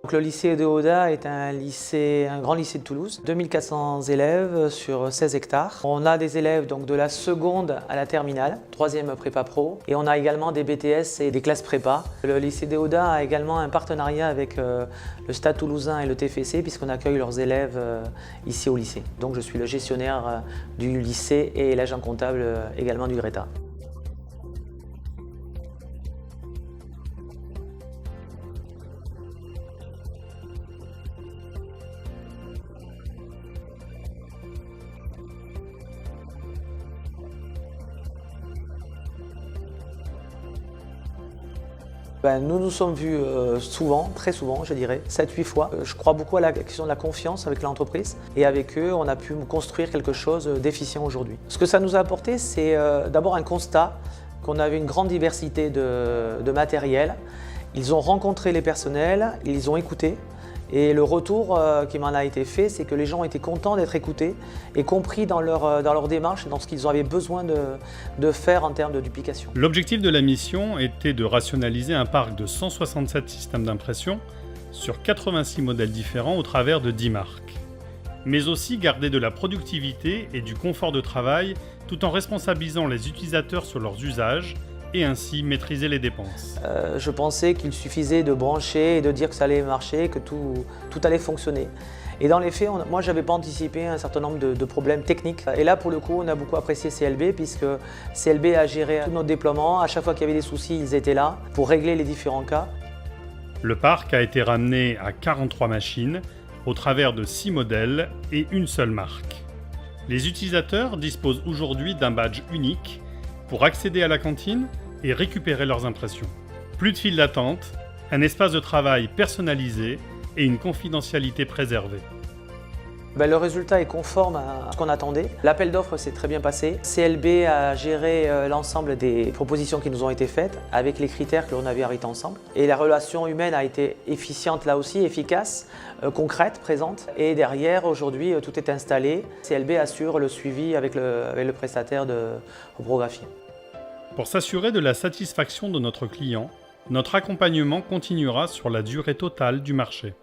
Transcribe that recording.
Donc, le lycée de Oda est un grand lycée de Toulouse, 2400 élèves sur 16 hectares. On a des élèves donc, de la seconde à la terminale, 3e prépa pro, et on a également des BTS et des classes prépa. Le lycée de Oda a également un partenariat avec le Stade Toulousain et le TFC puisqu'on accueille leurs élèves ici au lycée. Donc je suis le gestionnaire du lycée et l'agent comptable également du Greta. Nous nous sommes vus souvent, très souvent je dirais, 7-8 fois. Je crois beaucoup à la question de la confiance avec l'entreprise et avec eux on a pu construire quelque chose d'efficient aujourd'hui. Ce que ça nous a apporté c'est d'abord un constat qu'on avait une grande diversité de matériel. Ils ont rencontré les personnels, ils ont écouté. Et le retour qui m'en a été fait, c'est que les gens étaient contents d'être écoutés et compris dans leur démarche, dans ce qu'ils avaient besoin de faire en termes de duplication. L'objectif de la mission était de rationaliser un parc de 167 systèmes d'impression sur 86 modèles différents au travers de 10 marques. Mais aussi garder de la productivité et du confort de travail tout en responsabilisant les utilisateurs sur leurs usages et ainsi maîtriser les dépenses. Je pensais qu'il suffisait de brancher et de dire que ça allait marcher, que tout allait fonctionner. Et dans les faits, moi je n'avais pas anticipé un certain nombre de problèmes techniques. Et là pour le coup, on a beaucoup apprécié CLB puisque CLB a géré tout notre déploiement. À chaque fois qu'il y avait des soucis, ils étaient là pour régler les différents cas. Le parc a été ramené à 43 machines au travers de 6 modèles et une seule marque. Les utilisateurs disposent aujourd'hui d'un badge unique pour accéder à la cantine et récupérer leurs impressions. Plus de files d'attente, un espace de travail personnalisé et une confidentialité préservée. Le résultat est conforme à ce qu'on attendait. L'appel d'offres s'est très bien passé. CLB a géré l'ensemble des propositions qui nous ont été faites avec les critères que l'on avait arrêtés ensemble. Et la relation humaine a été efficiente là aussi, efficace, concrète, présente. Et derrière, aujourd'hui, tout est installé. CLB assure le suivi avec le prestataire de reprographie. Pour s'assurer de la satisfaction de notre client, notre accompagnement continuera sur la durée totale du marché.